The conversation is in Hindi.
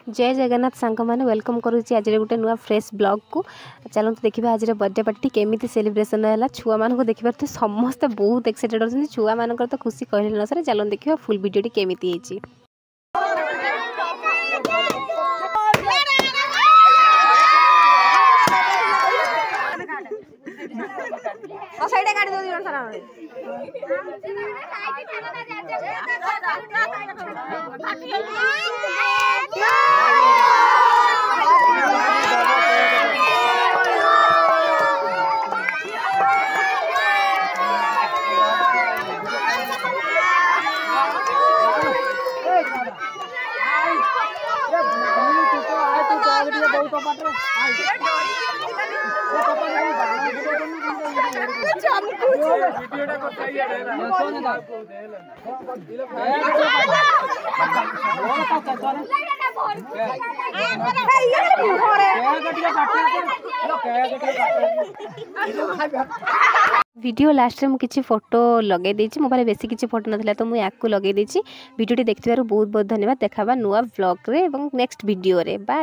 जय जगन्नाथ सांग मैंने वेलकम करुच्ची आज गोटे नुआ फ्रेश ब्लॉग को। चलते देखा आज बर्थडे पार्टी केमी सेलिब्रेशन है। छुआ मान को देखिए तो समस्ते बहुत एक्साइटेड होती छुआ मान तो खुशी कहले न सर। चलते देखिए फुल वीडियो केमी वीडियो लास्ट में मुझे फोटो लगे देछि मोबाइल बेसी किसी फोटो नथिला तो मुझे आपको लगे देछि। वीडियो देखिबार बहुत बहुत धन्यवाद। देखा नुआ व्लॉग रे एवं नेक्स्ट वीडियो रे। बाय।